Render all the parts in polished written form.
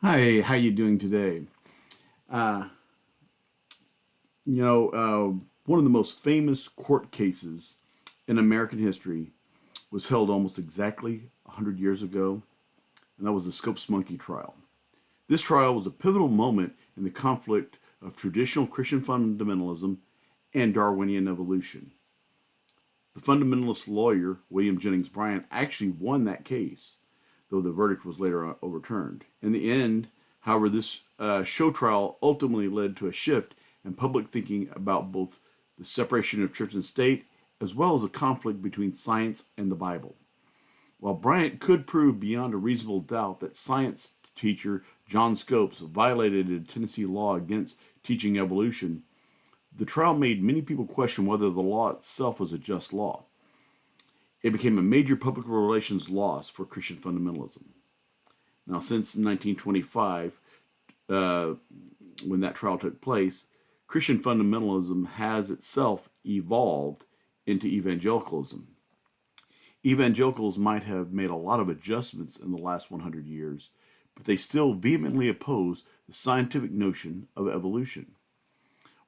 Hi, how you doing today? Uh, One of the most famous court cases in American history was held almost exactly 100 years ago, and that was the Scopes Monkey trial. This trial was a pivotal moment in the conflict of traditional Christian fundamentalism and Darwinian evolution. The fundamentalist lawyer, William Jennings Bryan, actually won that case, though the verdict was later overturned. In the end, however, this show trial ultimately led to a shift in public thinking about both the separation of church and state, as well as a conflict between science and the Bible. While Bryant could prove beyond a reasonable doubt that science teacher John Scopes violated a Tennessee law against teaching evolution, the trial made many people question whether the law itself was a just law. It became a major public relations loss for Christian fundamentalism. Now, since 1925, uh, when that trial took place, Christian fundamentalism has itself evolved into evangelicalism. Evangelicals might have made a lot of adjustments in the last 100 years, but they still vehemently oppose the scientific notion of evolution.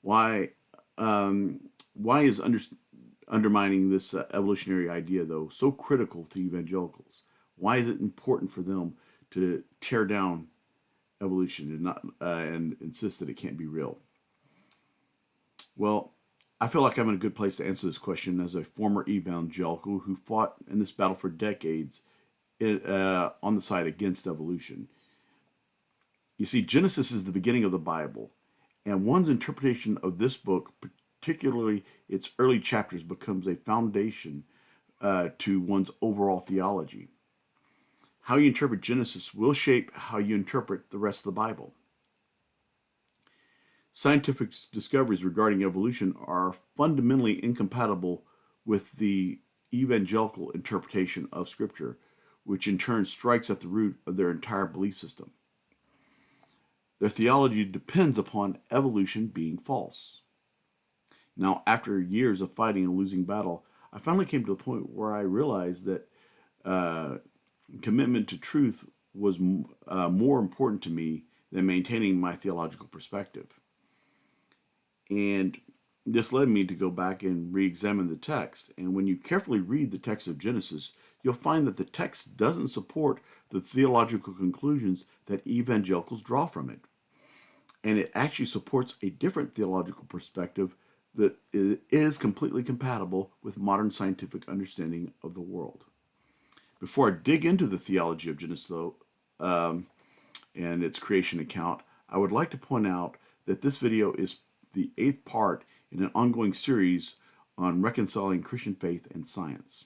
Why? Why is undermining this evolutionary idea, though, so critical to evangelicals? Why is it important for them to tear down evolution and not and insist that it can't be real? Well, I feel like I'm in a good place to answer this question as a former evangelical who fought in this battle for decades on the side against evolution. You see, Genesis is the beginning of the Bible, and one's interpretation of this book, particularly its early chapters, becomes a foundation to one's overall theology. How you interpret Genesis will shape how you interpret the rest of the Bible. Scientific discoveries regarding evolution are fundamentally incompatible with the evangelical interpretation of Scripture, which in turn strikes at the root of their entire belief system. Their theology depends upon evolution being false. Now, after years of fighting a losing battle, I finally came to the point where I realized that uh, commitment to truth was more important to me than maintaining my theological perspective. And this led me to go back and re examine the text. And when you carefully read the text of Genesis, you'll find that the text doesn't support the theological conclusions that evangelicals draw from it. And it actually supports a different theological perspective that is completely compatible with modern scientific understanding of the world. Before I dig into the theology of Genesis, though, and its creation account, I would like to point out that this video is the eighth part in an ongoing series on reconciling Christian faith and science.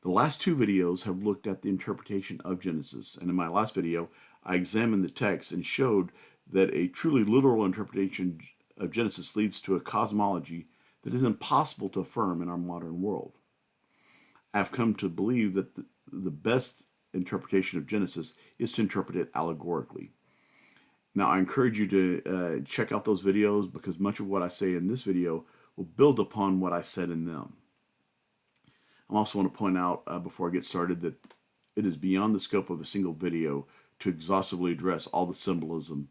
The last two videos have looked at the interpretation of Genesis, and in my last video, I examined the text and showed that a truly literal interpretation of Genesis leads to a cosmology that is impossible to affirm in our modern world. I've come to believe that the best interpretation of Genesis is to interpret it allegorically. Now, I encourage you to check out those videos because much of what I say in this video will build upon what I said in them. I also want to point out before I get started that it is beyond the scope of a single video to exhaustively address all the symbolism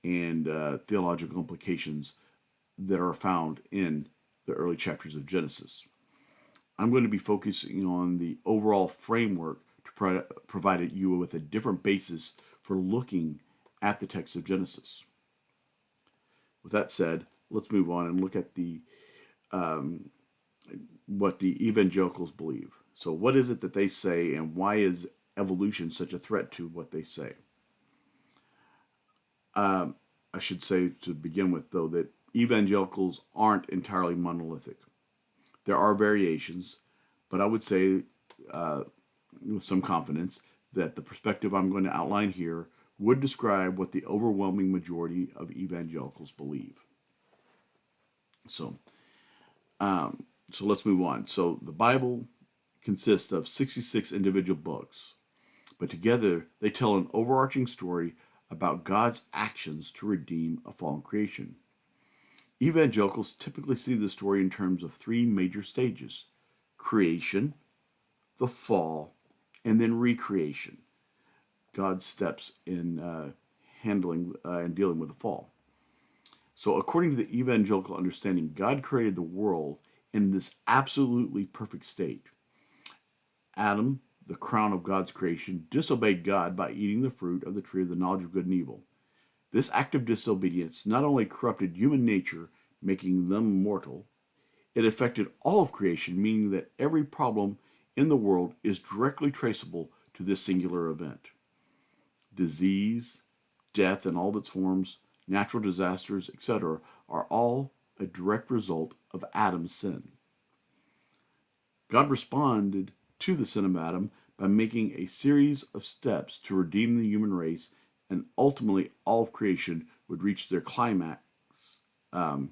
and theological implications that are found in the early chapters of Genesis. I'm going to be focusing on the overall framework to provide you with a different basis for looking at the text of Genesis. With that said, let's move on and look at what the evangelicals believe. So, what is it that they say, and why is evolution such a threat to what they say? I should say to begin with, though, that evangelicals aren't entirely monolithic. There are variations, but I would say with some confidence that the perspective I'm going to outline here would describe what the overwhelming majority of evangelicals believe. So, so let's move on. So the Bible consists of 66 individual books, but together they tell an overarching story about God's actions to redeem a fallen creation. Evangelicals typically see the story in terms of three major stages: creation, the fall, and then recreation. God's steps in handling and dealing with the fall. So, according to the evangelical understanding, God created the world in this absolutely perfect state. Adam, the crown of God's creation, disobeyed God by eating the fruit of the tree of the knowledge of good and evil. This act of disobedience not only corrupted human nature, making them mortal, it affected all of creation, meaning that every problem in the world is directly traceable to this singular event. Disease, death in all of its forms, natural disasters, etc., are all a direct result of Adam's sin. God responded to the sin of Adam by making a series of steps to redeem the human race, and ultimately all of creation would reach their climax, and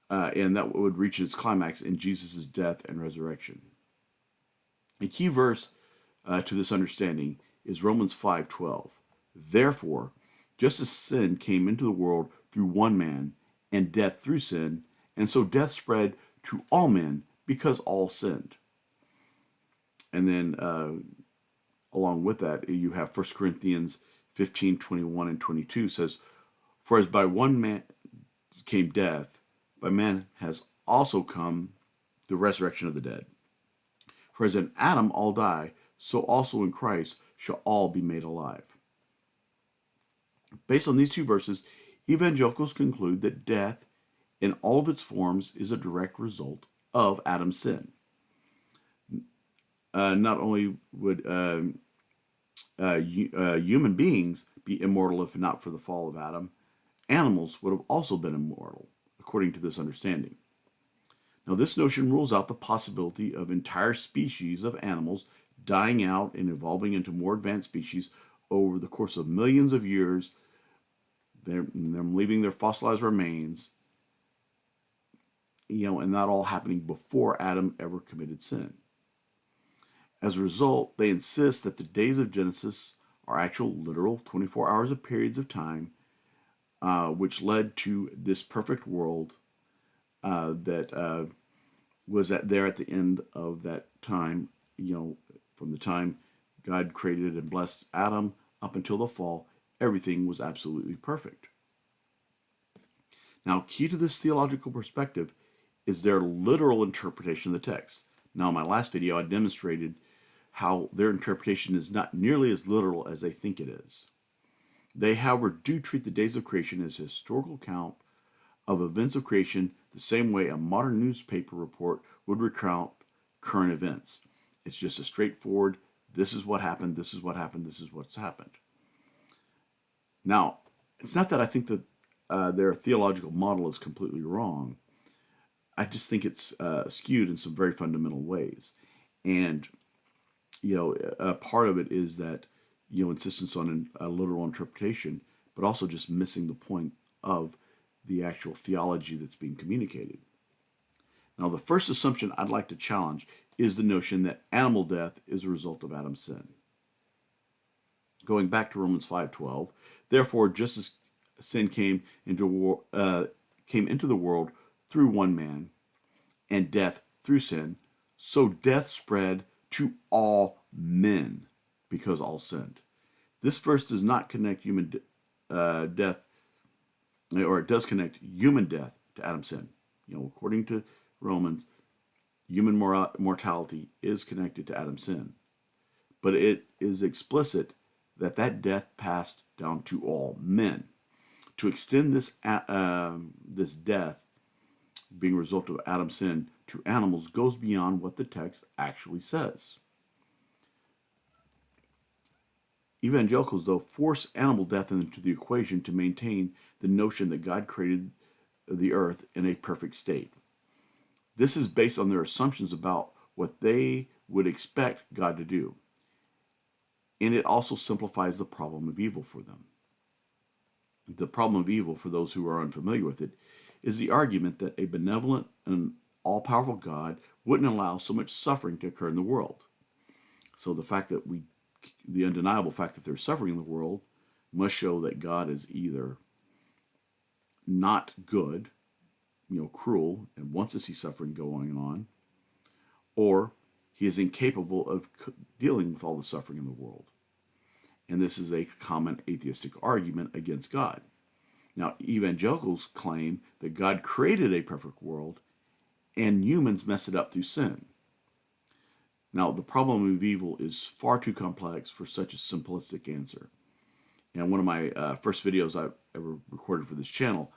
that would reach its climax in Jesus' death and resurrection. A key verse to this understanding is Romans 5:12. Therefore, just as sin came into the world through one man, and death through sin, and so death spread to all men because all sinned. And then along with that, you have 1 Corinthians 15:21 and 22 says, for as by one man came death, by man has also come the resurrection of the dead. For as in Adam all die, so also in Christ shall all be made alive. Based on these two verses, evangelicals conclude that death in all of its forms is a direct result of Adam's sin. Not only would human beings be immortal if not for the fall of Adam, animals would have also been immortal, according to this understanding. Now, this notion rules out the possibility of entire species of animals dying out and evolving into more advanced species over the course of millions of years, them leaving their fossilized remains, and that all happening before Adam ever committed sin. As a result, they insist that the days of Genesis are actual literal 24 hours of periods of time, which led to this perfect world that was there at the end of that time, from the time God created and blessed Adam up until the fall, everything was absolutely perfect. Now, key to this theological perspective is their literal interpretation of the text. Now, in my last video, I demonstrated how their interpretation is not nearly as literal as they think it is. They, however, do treat the days of creation as a historical account of events of creation the same way a modern newspaper report would recount current events. It's just a straightforward, this is what happened, this is what happened, this is what's happened. Now, it's not that I think that their theological model is completely wrong. I just think it's skewed in some very fundamental ways. And, part of it is that, insistence on a literal interpretation, but also just missing the point of the actual theology that's being communicated. Now, the first assumption I'd like to challenge is the notion that animal death is a result of Adam's sin. Going back to Romans 5:12, therefore, just as sin came into the world through one man, and death through sin, so death spread to all men because all sinned. This verse does not connect human death, or it does connect human death to Adam's sin. According to Romans, human mortality is connected to Adam's sin. But it is explicit that death passed down to all men. To extend this death being a result of Adam's sin to animals goes beyond what the text actually says. Evangelicals, though, force animal death into the equation to maintain the notion that God created the earth in a perfect state. This is based on their assumptions about what they would expect God to do. And it also simplifies the problem of evil for them. The problem of evil, for those who are unfamiliar with it, is the argument that a benevolent and all-powerful God wouldn't allow so much suffering to occur in the world. So the undeniable fact that there's suffering in the world must show that God is either not good, cruel, and wants to see suffering going on, or he is incapable of dealing with all the suffering in the world. and this is a common atheistic argument against God. Now, evangelicals claim that God created a perfect world and humans mess it up through sin. Now, the problem of evil is far too complex for such a simplistic answer. And one of my first videos I've ever recorded for this channel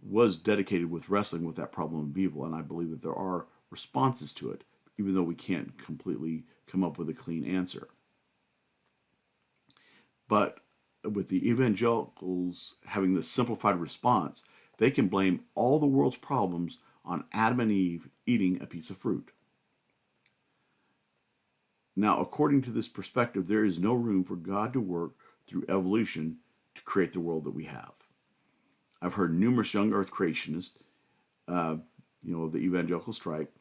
was dedicated with wrestling with that problem of evil, and I believe that there are responses to it, even though we can't completely come up with a clean answer. But with the evangelicals having this simplified response, they can blame all the world's problems on Adam and Eve eating a piece of fruit. Now, according to this perspective, there is no room for God to work through evolution to create the world that we have. I've heard numerous young earth creationists, of the evangelical stripe,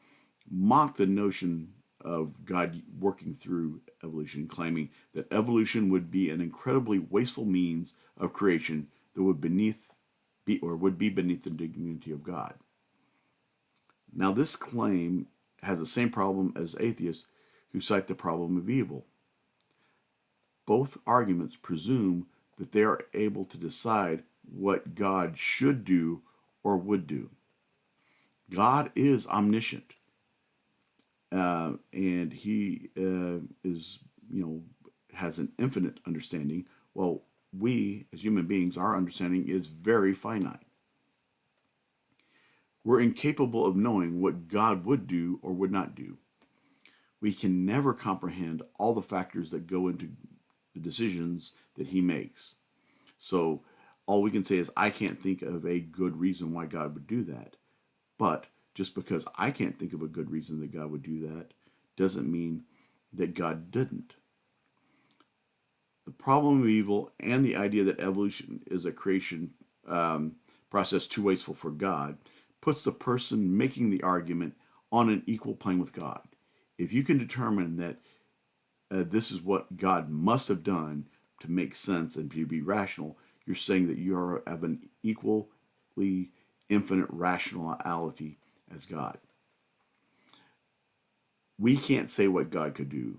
mock the notion of God working through evolution, claiming that evolution would be an incredibly wasteful means of creation that would be beneath the dignity of God. Now, this claim has the same problem as atheists who cite the problem of evil. Both arguments presume that they are able to decide what God should do or would do. God is omniscient. And he has an infinite understanding. Well, we, as human beings, our understanding is very finite. We're incapable of knowing what God would do or would not do. We can never comprehend all the factors that go into the decisions that he makes. So all we can say is, I can't think of a good reason why God would do that. But just because I can't think of a good reason that God would do that doesn't mean that God didn't. The problem of evil and the idea that evolution is a creation process too wasteful for God puts the person making the argument on an equal plane with God. If you can determine that this is what God must have done to make sense and to be rational, you're saying that you have an equally infinite rationality as God. We can't say what God could do,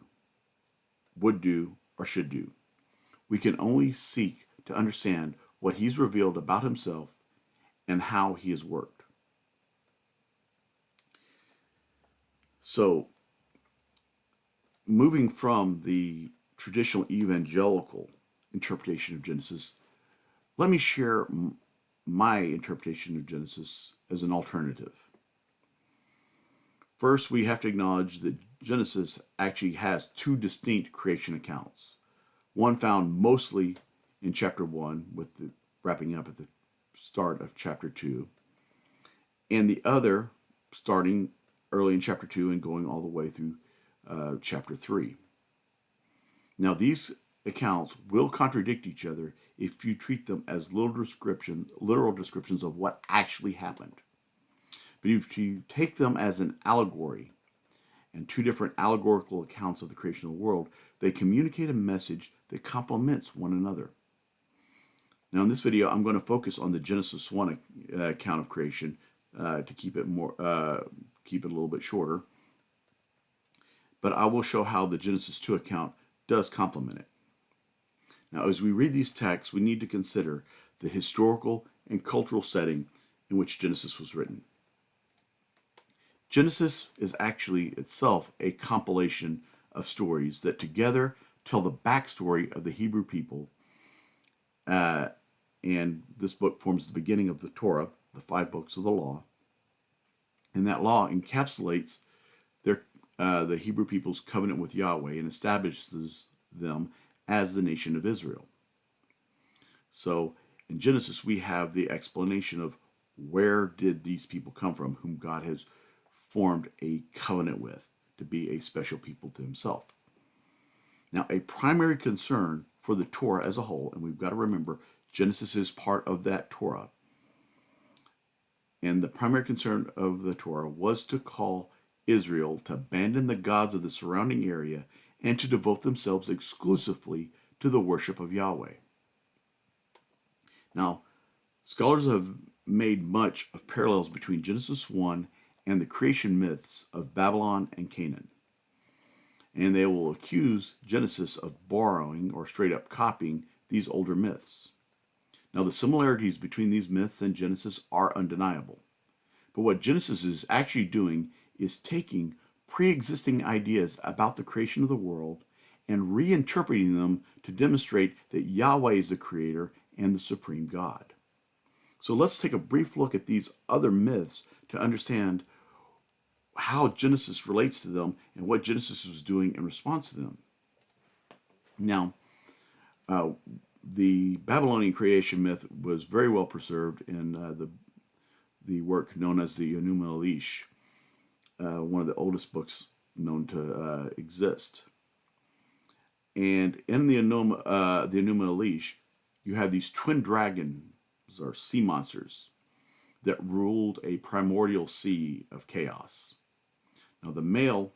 would do, or should do. We can only seek to understand what he's revealed about himself and how he has worked. So, moving from the traditional evangelical interpretation of Genesis, let me share my interpretation of Genesis as an alternative. First, we have to acknowledge that Genesis actually has two distinct creation accounts. One found mostly in chapter 1, with the wrapping up at the start of chapter 2, and the other starting early in chapter 2 and going all the way through chapter 3. Now, these accounts will contradict each other if you treat them as literal descriptions of what actually happened. But if you take them as an allegory and two different allegorical accounts of the creation of the world, they communicate a message that complements one another. Now, in this video, I'm going to focus on the Genesis 1 account of creation to keep it a little bit shorter. But I will show how the Genesis 2 account does complement it. Now, as we read these texts, we need to consider the historical and cultural setting in which Genesis was written. Genesis is actually itself a compilation of stories that together tell the backstory of the Hebrew people. And this book forms the beginning of the Torah, the 5 books of the law. And that law encapsulates the Hebrew people's covenant with Yahweh and establishes them as the nation of Israel. So in Genesis, we have the explanation of where did these people come from, whom God has formed a covenant with to be a special people to himself. Now, a primary concern for the Torah as a whole, and we've got to remember, Genesis is part of that Torah, and the primary concern of the Torah was to call Israel to abandon the gods of the surrounding area and to devote themselves exclusively to the worship of Yahweh. Now, scholars have made much of parallels between Genesis 1 and the creation myths of Babylon and Canaan. and they will accuse Genesis of borrowing or straight up copying these older myths. Now, the similarities between these myths and Genesis are undeniable. But what Genesis is actually doing is taking pre-existing ideas about the creation of the world and reinterpreting them to demonstrate that Yahweh is the creator and the supreme God. So let's take a brief look at these other myths to understand how Genesis relates to them and what Genesis was doing in response to them. Now, the Babylonian creation myth was very well preserved in the work known as the Enuma Elish, one of the oldest books known to exist. And in the Enuma Elish, you have these twin dragons or sea monsters that ruled a primordial sea of chaos. Now, the male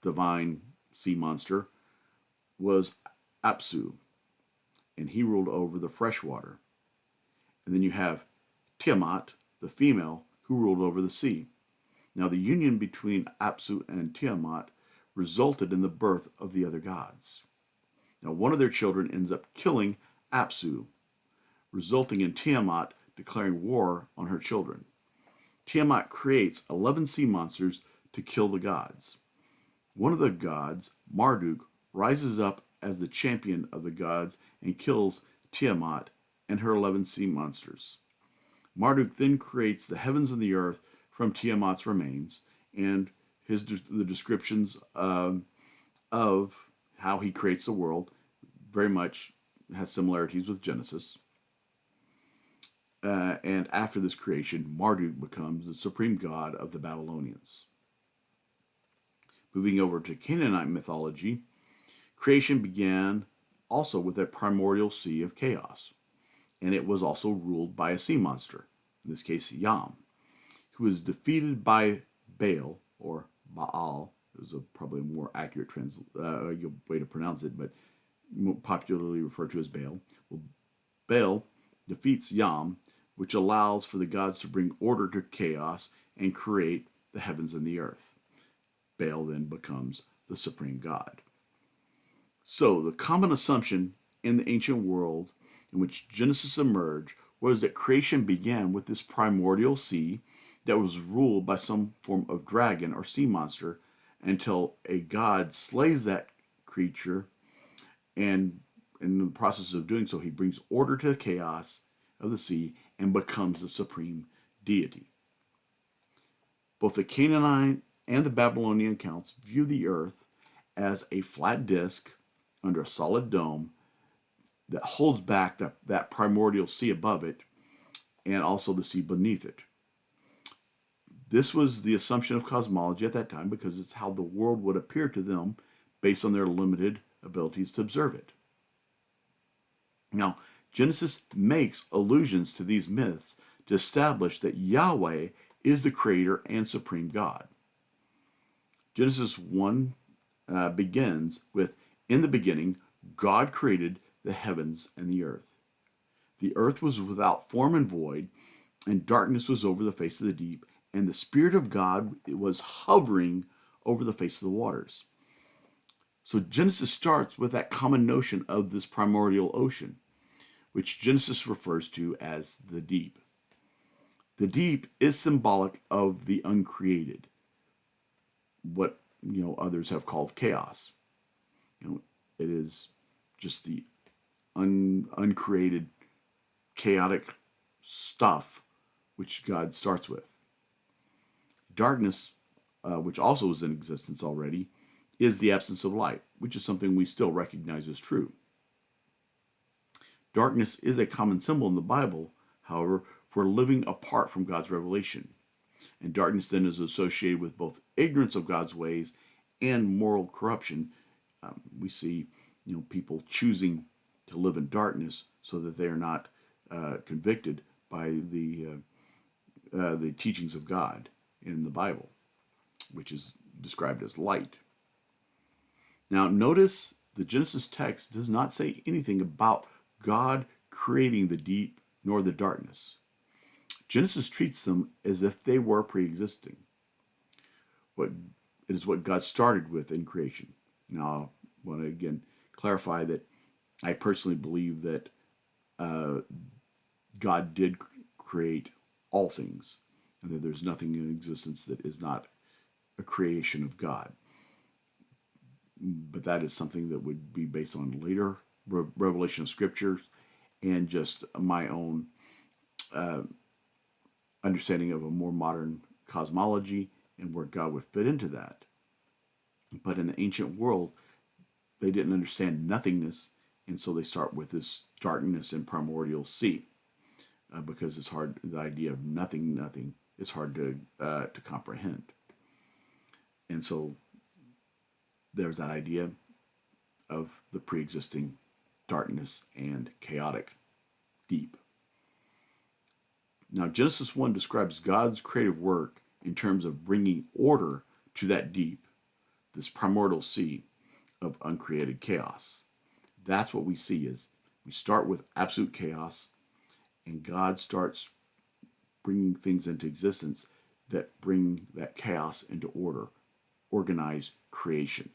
divine sea monster was Apsu, and he ruled over the fresh water. And then you have Tiamat, the female, who ruled over the sea. Now, the union between Apsu and Tiamat resulted in the birth of the other gods. Now, one of their children ends up killing Apsu, resulting in Tiamat declaring war on her children. Tiamat creates 11 sea monsters to kill the gods. One of the gods, Marduk, rises up as the champion of the gods and kills Tiamat and her 11 sea monsters. Marduk then creates the heavens and the earth from Tiamat's remains, and the descriptions of how he creates the world very much has similarities with Genesis. And after this creation, Marduk becomes the supreme god of the Babylonians. Moving over to Canaanite mythology, creation began also with a primordial sea of chaos, and it was also ruled by a sea monster, in this case Yam, who was defeated by Baal, or Baal, is probably a more accurate way to pronounce it, but more popularly referred to as Baal. Well, Baal defeats Yam, which allows for the gods to bring order to chaos and create the heavens and the earth. Baal then becomes the supreme god. So the common assumption in the ancient world in which Genesis emerged was that creation began with this primordial sea that was ruled by some form of dragon or sea monster until a god slays that creature, and in the process of doing so, he brings order to the chaos of the sea and becomes the supreme deity. Both the Canaanite and the Babylonian accounts view the earth as a flat disk under a solid dome that holds back that primordial sea above it and also the sea beneath it. This was the assumption of cosmology at that time because it's how the world would appear to them based on their limited abilities to observe it. Now, Genesis makes allusions to these myths to establish that Yahweh is the creator and supreme God. Genesis 1 begins with, "In the beginning, God created the heavens and the earth. The earth was without form and void, and darkness was over the face of the deep, and the Spirit of God was hovering over the face of the waters." So Genesis starts with that common notion of this primordial ocean, which Genesis refers to as the deep. The deep is symbolic of the uncreated, what others have called chaos. It is just the uncreated, chaotic stuff which God starts with. Darkness, which also is in existence already, is the absence of light, which is something we still recognize as true. Darkness is a common symbol in the Bible, however, for living apart from God's revelation. And darkness then is associated with both ignorance of God's ways and moral corruption. We see people choosing to live in darkness so that they are not convicted by the teachings of God in the Bible, which is described as light. Now, notice the Genesis text does not say anything about God creating the deep nor the darkness. Genesis treats them as if they were pre-existing. It is what God started with in creation. Now, I want to again clarify that I personally believe that God did create all things, and that there's nothing in existence that is not a creation of God. But that is something that would be based on later revelation of scriptures and just my own understanding of a more modern cosmology and where God would fit into that. But in the ancient world, they didn't understand nothingness, and so they start with this darkness and primordial sea, because it's hard. The idea of nothing is hard to comprehend, and so there's that idea of the pre-existing darkness and chaotic deep. Now, Genesis 1 describes God's creative work in terms of bringing order to that deep, this primordial sea of uncreated chaos. That's what we see is we start with absolute chaos, and God starts bringing things into existence that bring that chaos into order, organized creation.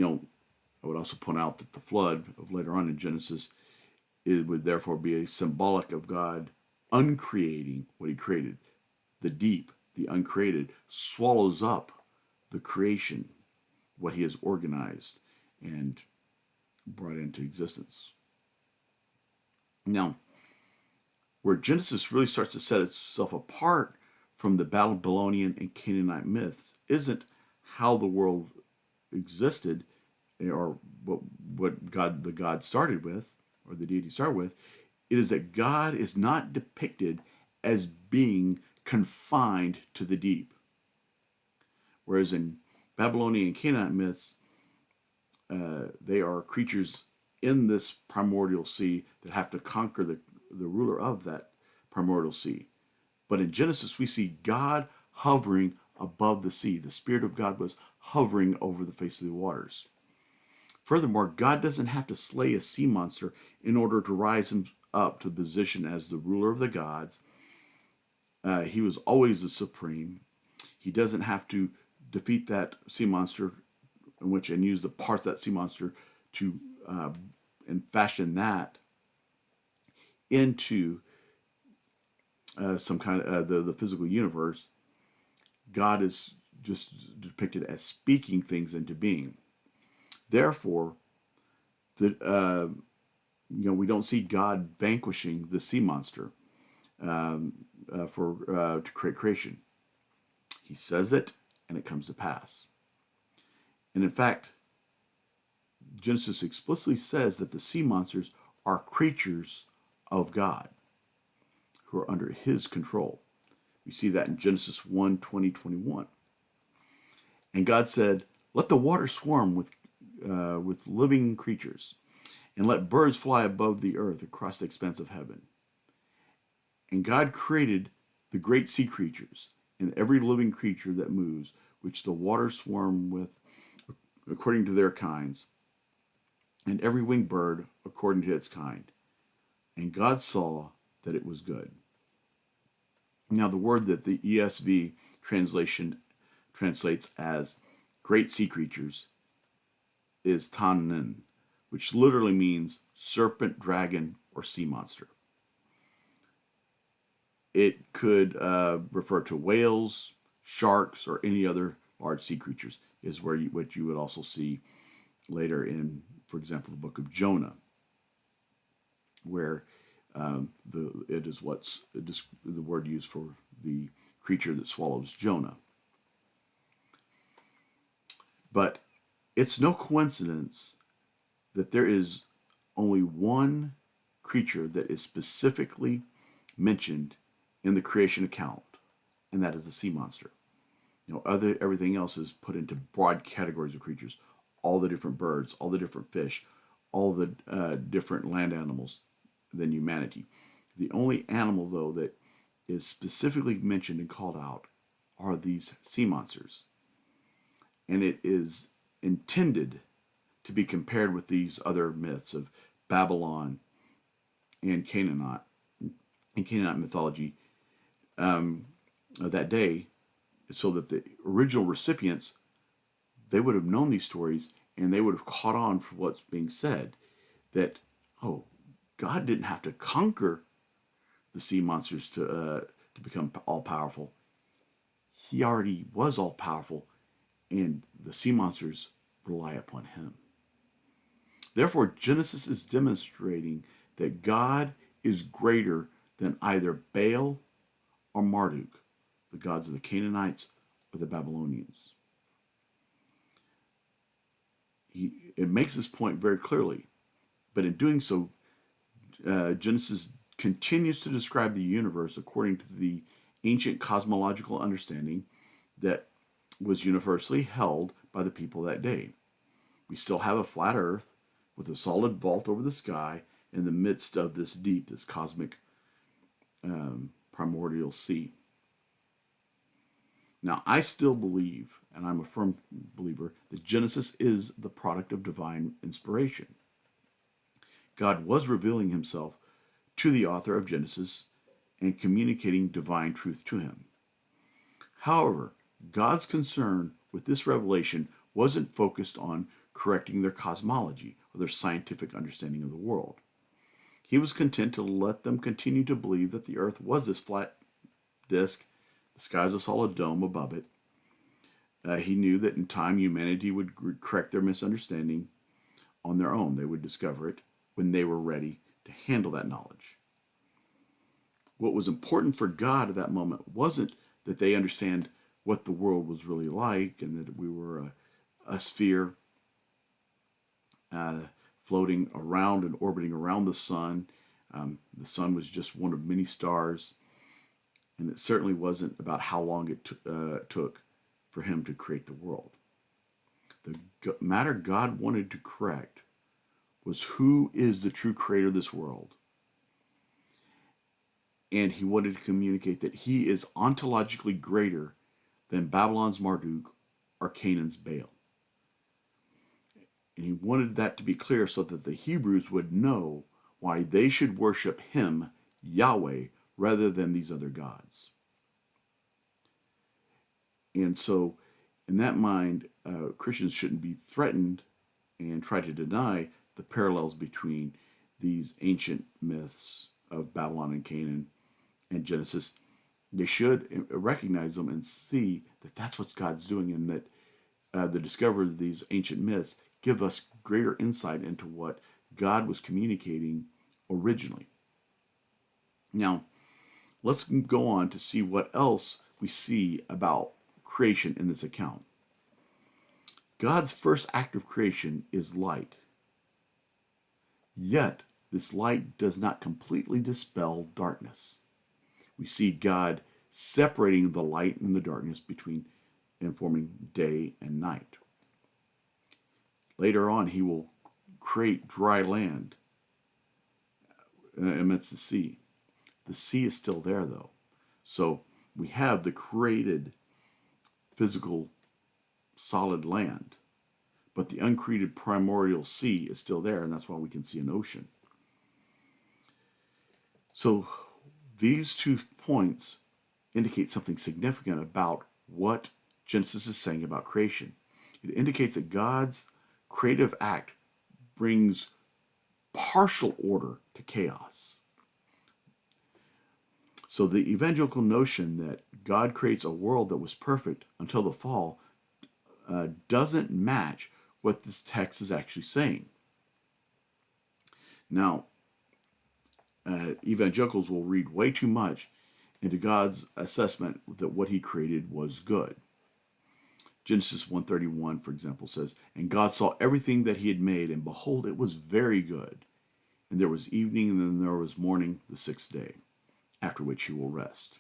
I would also point out that the flood of later on in Genesis, it would therefore be a symbolic of God uncreating what he created. The deep, the uncreated, swallows up the creation, what he has organized and brought into existence. Now, where Genesis really starts to set itself apart from the Babylonian and Canaanite myths isn't how the world existed or what the God started with, or the deity started with. It is that God is not depicted as being confined to the deep. Whereas in Babylonian and Canaanite myths, they are creatures in this primordial sea that have to conquer the ruler of that primordial sea. But in Genesis, we see God hovering above the sea. The Spirit of God was hovering over the face of the waters. Furthermore, God doesn't have to slay a sea monster in order to rise him up to the position as the ruler of the gods. He was always the supreme. He doesn't have to defeat that sea monster and use the part of that sea monster to and fashion that into some kind of the physical universe. God is just depicted as speaking things into being. Therefore, we don't see God vanquishing the sea monster to create creation. He says it, and it comes to pass. And in fact, Genesis explicitly says that the sea monsters are creatures of God who are under his control. We see that in Genesis 1, 20, 21. And God said, "Let the water swarm with living creatures, and let birds fly above the earth across the expanse of heaven." And God created the great sea creatures and every living creature that moves, which the waters swarm with according to their kinds, and every winged bird according to its kind. And God saw that it was good. Now, the word that the ESV translation translates as great sea creatures is tannin, which literally means serpent, dragon, or sea monster. It could refer to whales, sharks, or any other large sea creatures, is what you would also see later in, for example, the book of Jonah, where it is the word used for the creature that swallows Jonah. But it's no coincidence that there is only one creature that is specifically mentioned in the creation account, and that is the sea monster. Everything else is put into broad categories of creatures. All the different birds, all the different fish, all the different land animals than humanity. The only animal, though, that is specifically mentioned and called out are these sea monsters. And it is intended to be compared with these other myths of Babylon and Canaanite mythology of that day, so that the original recipients, they would have known these stories and they would have caught on for what's being said. That, oh, God didn't have to conquer the sea monsters to become all powerful. He already was all powerful, and the sea monsters rely upon him. Therefore, Genesis is demonstrating that God is greater than either Baal or Marduk, the gods of the Canaanites or the Babylonians. It makes this point very clearly, but in doing so, Genesis continues to describe the universe according to the ancient cosmological understanding that was universally held by the people that day. We still have a flat earth with a solid vault over the sky in the midst of this deep, this cosmic primordial sea. Now, I still believe, and I'm a firm believer, that Genesis is the product of divine inspiration. God was revealing himself to the author of Genesis and communicating divine truth to him. However, God's concern with this revelation wasn't focused on correcting their cosmology or their scientific understanding of the world. He was content to let them continue to believe that the earth was this flat disk, the sky is a solid dome above it. He knew that in time humanity would correct their misunderstanding on their own. They would discover it when they were ready to handle that knowledge. What was important for God at that moment wasn't that they understand what the world was really like and that we were a sphere floating around and orbiting around the sun. The sun was just one of many stars, and it certainly wasn't about how long it took for him to create the world. The matter God wanted to correct was who is the true creator of this world. And he wanted to communicate that he is ontologically greater than Babylon's Marduk or Canaan's Baal. And he wanted that to be clear so that the Hebrews would know why they should worship him, Yahweh, rather than these other gods. And so, in that mind, Christians shouldn't be threatened and try to deny the parallels between these ancient myths of Babylon and Canaan and Genesis. They should recognize them and see that that's what God's doing, and that the discovery of these ancient myths give us greater insight into what God was communicating originally. Now, let's go on to see what else we see about creation in this account. God's first act of creation is light. Yet, this light does not completely dispel darkness. We see God separating the light and the darkness between and forming day and night. Later on, he will create dry land amidst the sea. The sea is still there, though. So we have the created physical solid land, but the uncreated primordial sea is still there, and that's why we can see an ocean. So these 2 points indicate something significant about what Genesis is saying about creation. It indicates that God's creative act brings partial order to chaos. So the evangelical notion that God creates a world that was perfect until the fall doesn't match what this text is actually saying. Now, evangelicals will read way too much into God's assessment that what he created was good. Genesis 1:31, for example, says, "And God saw everything that he had made, and behold, it was very good. And there was evening, and then there was morning the 6th day, after which he will rest."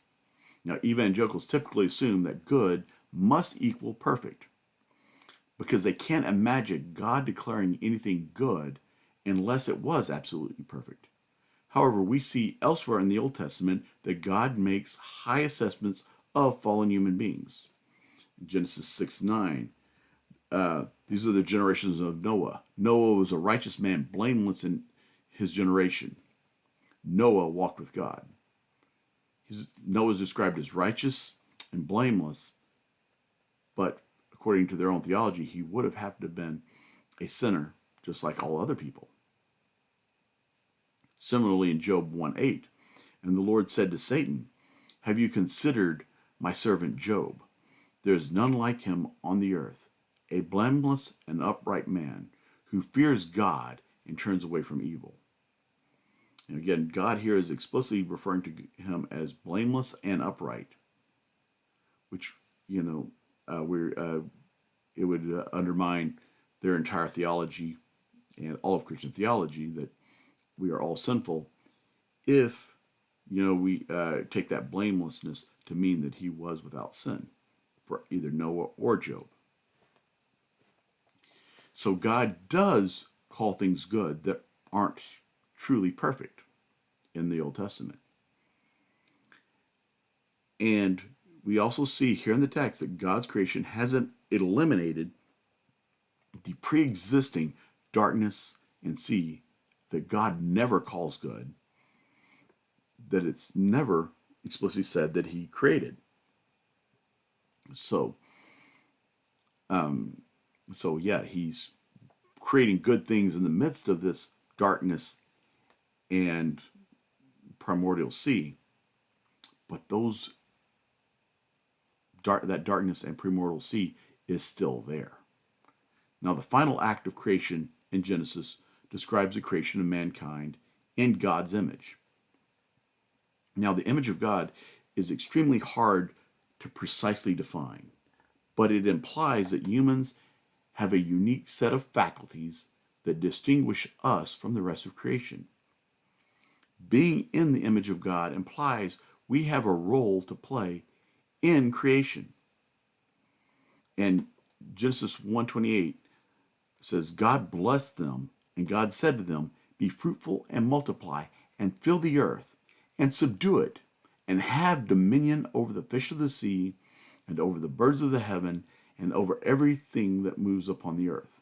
Now, evangelicals typically assume that good must equal perfect, because they can't imagine God declaring anything good unless it was absolutely perfect. However, we see elsewhere in the Old Testament that God makes high assessments of fallen human beings. Genesis 6:9. These are the generations of Noah. Noah was a righteous man, blameless in his generation. Noah walked with God. Noah is described as righteous and blameless But according to their own theology, he would have had to have been a sinner, just like all other people. Similarly, in Job 1:8, and the Lord said to Satan, have you considered my servant Job? There is none like him on the earth, a blameless and upright man who fears God and turns away from evil. And again, God here is explicitly referring to him as blameless and upright, which, it would undermine their entire theology and all of Christian theology that we are all sinful if, we take that blamelessness to mean that he was without sin for either Noah or Job. So God does call things good that aren't truly perfect in the Old Testament. And we also see here in the text that God's creation hasn't eliminated the pre-existing darkness and sea that God never calls good, that it's never explicitly said that he created. So yeah, he's creating good things in the midst of this darkness and primordial sea. But that darkness and primordial sea is still there. Now, the final act of creation in Genesis describes the creation of mankind in God's image. Now, the image of God is extremely hard to precisely define, but it implies that humans have a unique set of faculties that distinguish us from the rest of creation. Being in the image of God implies we have a role to play in creation. And Genesis 1:28 says, God blessed them, and God said to them, be fruitful and multiply, and fill the earth, and subdue it, and have dominion over the fish of the sea, and over the birds of the heaven, and over everything that moves upon the earth.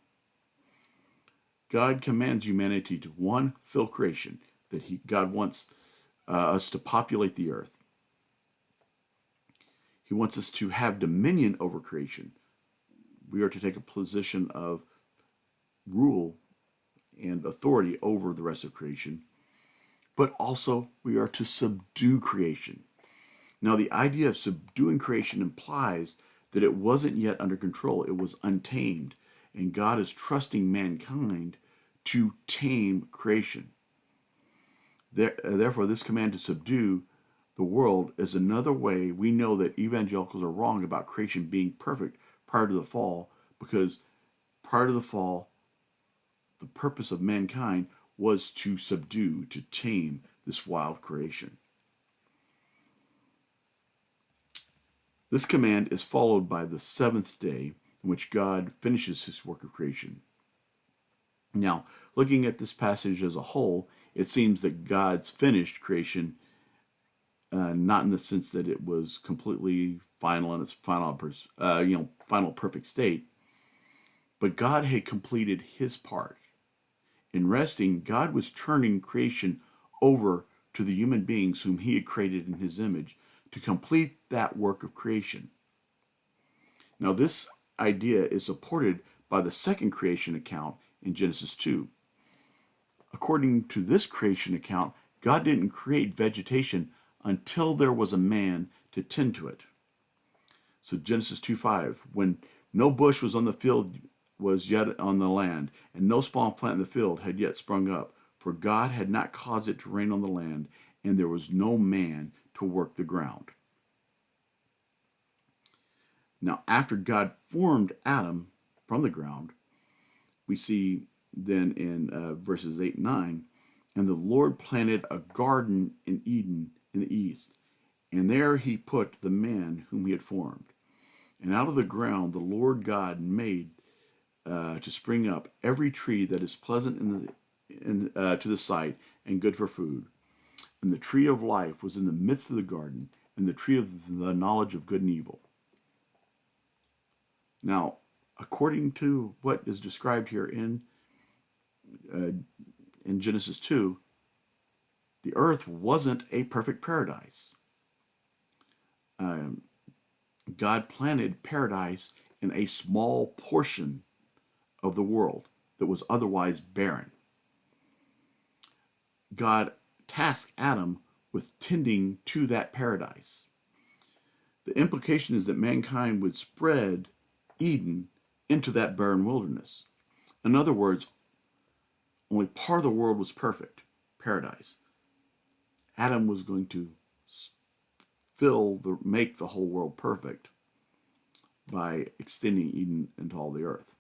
God commands humanity to, one, fill creation, that God wants us to populate the earth. He wants us to have dominion over creation. We are to take a position of rule and authority over the rest of creation, but also we are to subdue creation. Now, the idea of subduing creation implies that it wasn't yet under control, it was untamed, and God is trusting mankind to tame creation. Therefore, this command to subdue the world is another way we know that evangelicals are wrong about creation being perfect prior to the fall, because prior to the fall, the purpose of mankind was to subdue, to tame this wild creation. This command is followed by the seventh day, in which God finishes his work of creation. Now, looking at this passage as a whole, it seems that God's finished creation, not in the sense that it was completely final in its final perfect state, but God had completed his part. In resting, God was turning creation over to the human beings whom he had created in his image to complete that work of creation. Now, this idea is supported by the second creation account in Genesis 2. According to this creation account, God didn't create vegetation until there was a man to tend to it. So Genesis 2:5, when no bush was on the field was yet on the land, and no small plant in the field had yet sprung up, for God had not caused it to rain on the land, and there was no man to work the ground. Now, after God formed Adam from the ground, we see then in verses 8 and 9, and the Lord planted a garden in Eden in the east, and there he put the man whom he had formed. And out of the ground the Lord God made to spring up every tree that is pleasant to the sight and good for food. And the tree of life was in the midst of the garden, and the tree of the knowledge of good and evil. Now, according to what is described here in Genesis 2, the earth wasn't a perfect paradise. God planted paradise in a small portion of the world that was otherwise barren. God tasked Adam with tending to that paradise. The implication is that mankind would spread Eden into that barren wilderness. In other words, only part of the world was perfect, paradise. Adam was going to make the whole world perfect by extending Eden into all the earth.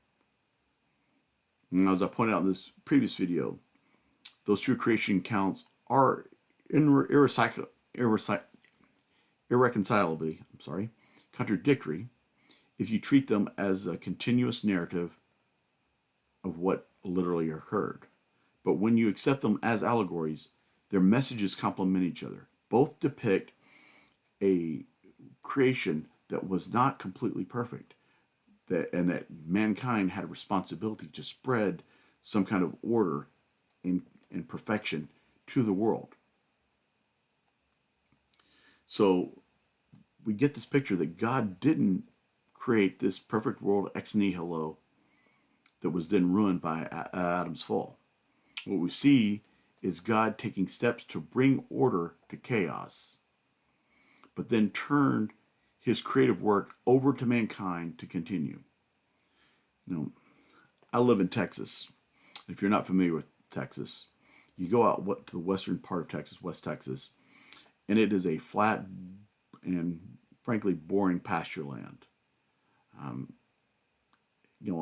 And as I pointed out in this previous video, those two creation accounts are irreconcilably contradictory if you treat them as a continuous narrative of what literally occurred. But when you accept them as allegories, their messages complement each other. Both depict a creation that was not completely perfect, and that mankind had a responsibility to spread some kind of order and perfection to the world. So we get this picture that God didn't create this perfect world ex nihilo that was then ruined by Adam's fall. What we see is God taking steps to bring order to chaos, but then turned his creative work over to mankind to continue. I live in Texas. If you're not familiar with Texas, you go out to the western part of Texas, West Texas, and it is a flat and frankly boring pasture land.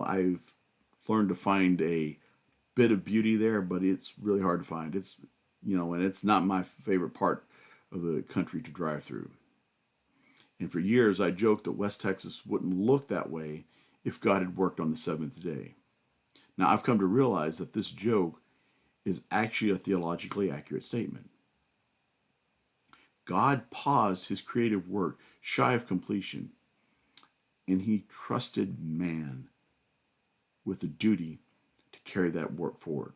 I've learned to find a bit of beauty there, but it's really hard to find. And it's not my favorite part of the country to drive through. And for years, I joked that West Texas wouldn't look that way if God had worked on the seventh day. Now, I've come to realize that this joke is actually a theologically accurate statement. God paused his creative work shy of completion, and he trusted man with the duty to carry that work forward.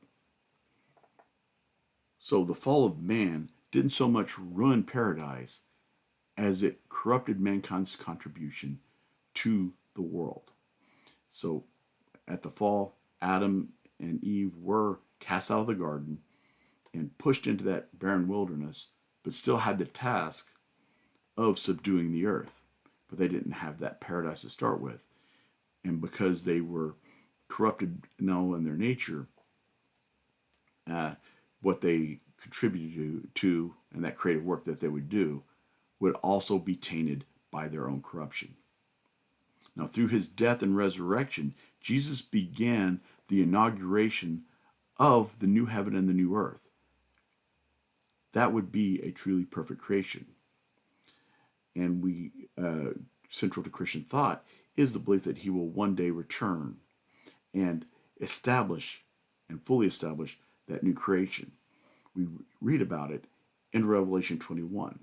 So the fall of man didn't so much ruin paradise as it corrupted mankind's contribution to the world. So at the fall, Adam and Eve were cast out of the garden and pushed into that barren wilderness, but still had the task of subduing the earth. But they didn't have that paradise to start with. And because they were corrupted in their nature, what they contributed to and that creative work that they would do would also be tainted by their own corruption. Now, through his death and resurrection, Jesus began the inauguration of the new heaven and the new earth. That would be a truly perfect creation. And central to Christian thought is the belief that he will one day return and establish and fully establish that new creation. We read about it in Revelation 21,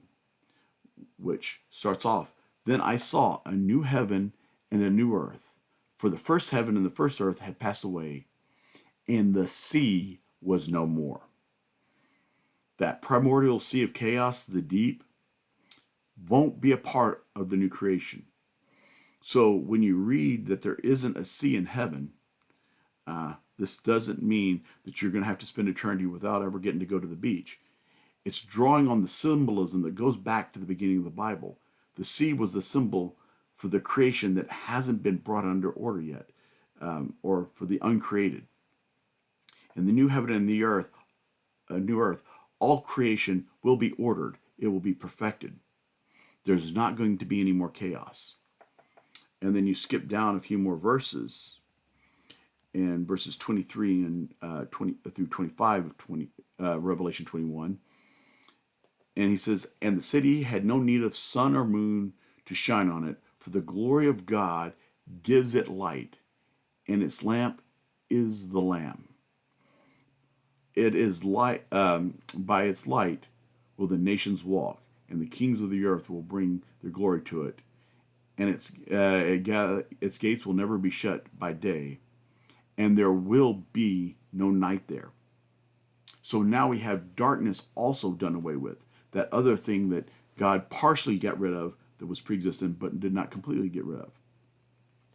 which starts off, "Then I saw a new heaven and a new earth, for the first heaven and the first earth had passed away, and the sea was no more." That primordial sea of chaos, the deep, won't be a part of the new creation. So when you read that there isn't a sea in heaven, this doesn't mean that you're going to have to spend eternity without ever getting to go to the beach. It's drawing on the symbolism that goes back to the beginning of the Bible. The sea was the symbol for the creation that hasn't been brought under order yet, or for the uncreated. And the new heaven and the earth, a new earth, all creation will be ordered. It will be perfected. There's not going to be any more chaos. And then you skip down a few more verses, in verses 23 and through 25 of Revelation 21. And he says, "And the city had no need of sun or moon to shine on it, for the glory of God gives it light, and its lamp is the Lamb. It is light, by its light will the nations walk, and the kings of the earth will bring their glory to it. And its gates will never be shut by day, and there will be no night there." So now we have darkness also done away with. That other thing that God partially got rid of that was pre-existent but did not completely get rid of.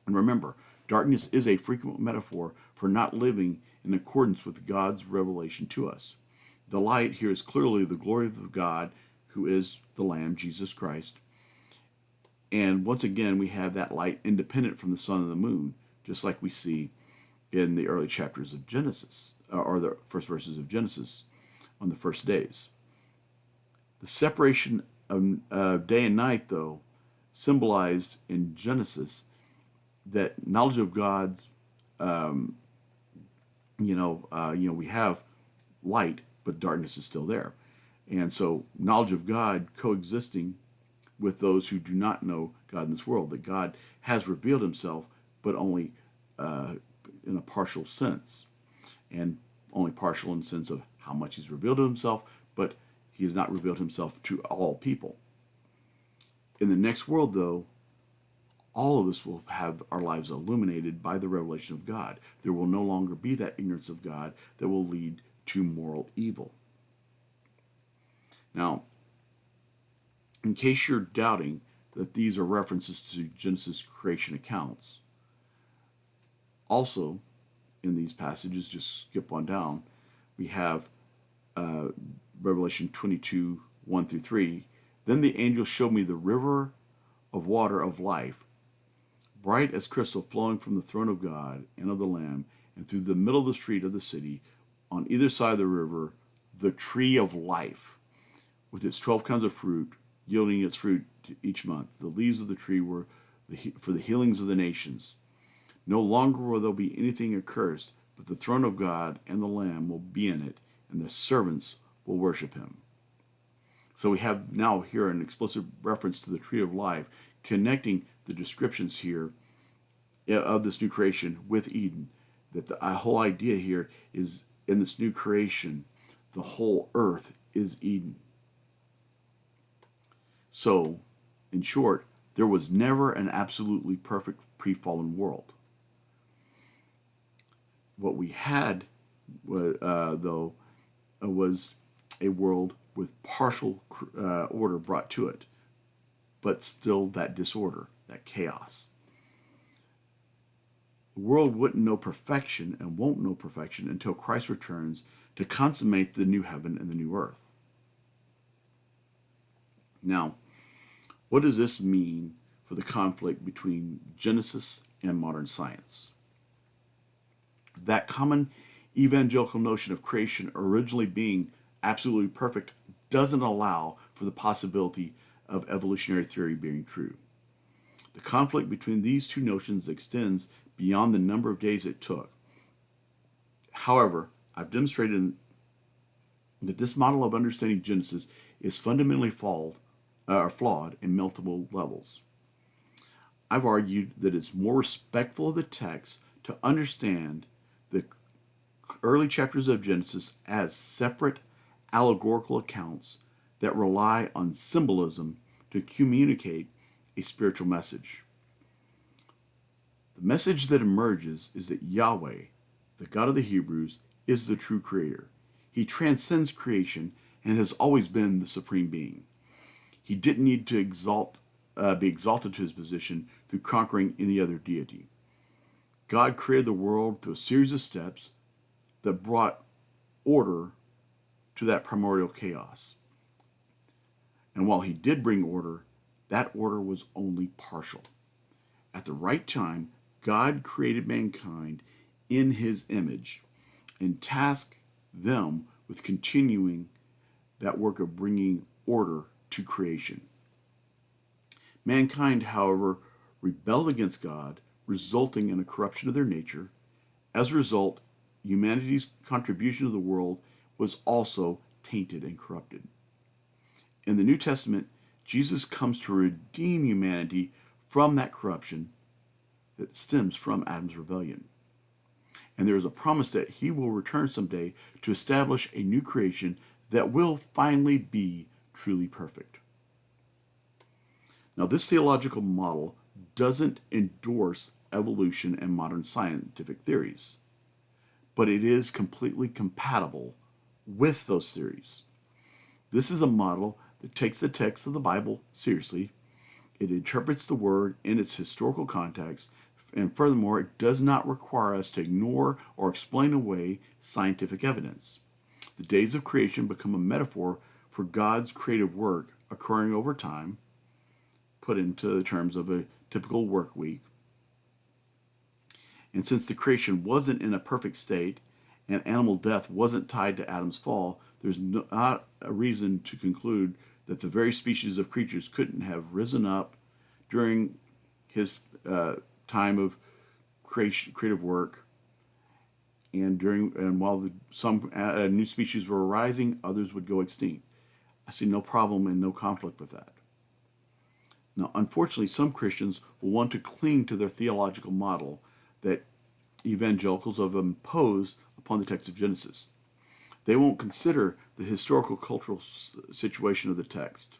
And remember, darkness is a frequent metaphor for not living in accordance with God's revelation to us. The light here is clearly the glory of God, who is the Lamb, Jesus Christ. And once again, we have that light independent from the sun and the moon, just like we see in the early chapters of Genesis, or the first verses of Genesis on the first days. The separation of day and night, though, symbolized in Genesis that knowledge of God, we have light, but darkness is still there. And so knowledge of God coexisting with those who do not know God in this world, that God has revealed himself, but only in a partial sense, and only partial in the sense of how much he's revealed to himself, but he has not revealed himself to all people. In the next world, though, all of us will have our lives illuminated by the revelation of God. There will no longer be that ignorance of God that will lead to moral evil. Now, in case you're doubting that these are references to Genesis creation accounts, also in these passages, just skip on down, we have Revelation 22, 1 through 3. Then the angel showed me the river of water of life, bright as crystal, flowing from the throne of God and of the Lamb, and through the middle of the street of the city, on either side of the river, the tree of life, with its 12 kinds of fruit, yielding its fruit each month. The leaves of the tree were for the healings of the nations. No longer will there be anything accursed, but the throne of God and the Lamb will be in it, and the servants will worship him. So we have now here an explicit reference to the tree of life, connecting the descriptions here of this new creation with Eden. That the whole idea here is, in this new creation, the whole earth is Eden. So, in short, there was never an absolutely perfect pre-fallen world. What we had, though, was a world with partial order brought to it, but still that disorder, that chaos. The world wouldn't know perfection and won't know perfection until Christ returns to consummate the new heaven and the new earth. Now, what does this mean for the conflict between Genesis and modern science? That common evangelical notion of creation originally being absolutely perfect doesn't allow for the possibility of evolutionary theory being true. The conflict between these two notions extends beyond the number of days it took. However, I've demonstrated that this model of understanding Genesis is fundamentally flawed in multiple levels. I've argued that it's more respectful of the text to understand the early chapters of Genesis as separate allegorical accounts that rely on symbolism to communicate a spiritual message. The message that emerges is that Yahweh, the God of the Hebrews, is the true creator. He transcends creation and has always been the supreme being. He didn't need to be exalted to his position through conquering any other deity. God created the world through a series of steps that brought order to that primordial chaos. And while he did bring order, that order was only partial. At the right time, God created mankind in his image and tasked them with continuing that work of bringing order to creation. Mankind, however, rebelled against God, resulting in a corruption of their nature. As a result, humanity's contribution to the world was also tainted and corrupted. In the New Testament, Jesus comes to redeem humanity from that corruption that stems from Adam's rebellion. And there is a promise that he will return someday to establish a new creation that will finally be truly perfect. Now, this theological model doesn't endorse evolution and modern scientific theories, but it is completely compatible with those theories. This is a model that takes the text of the Bible seriously. It interprets the word in its historical context, and furthermore, it does not require us to ignore or explain away scientific evidence. The days of creation become a metaphor for God's creative work occurring over time, put into the terms of a typical work week. And since the creation wasn't in a perfect state and animal death wasn't tied to Adam's fall, there's not a reason to conclude that the very species of creatures couldn't have risen up during his time of creative work, and while some new species were arising, others would go extinct. I see no problem and no conflict with that. Now, unfortunately, some Christians will want to cling to their theological model that evangelicals have imposed upon the text of Genesis. They won't consider the historical cultural situation of the text.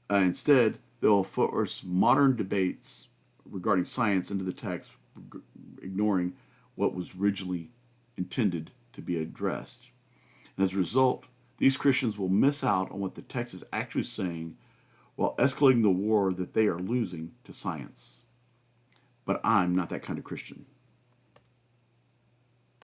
Instead, they'll force modern debates regarding science into the text, ignoring what was originally intended to be addressed. And as a result, these Christians will miss out on what the text is actually saying while escalating the war that they are losing to science. But I'm not that kind of Christian.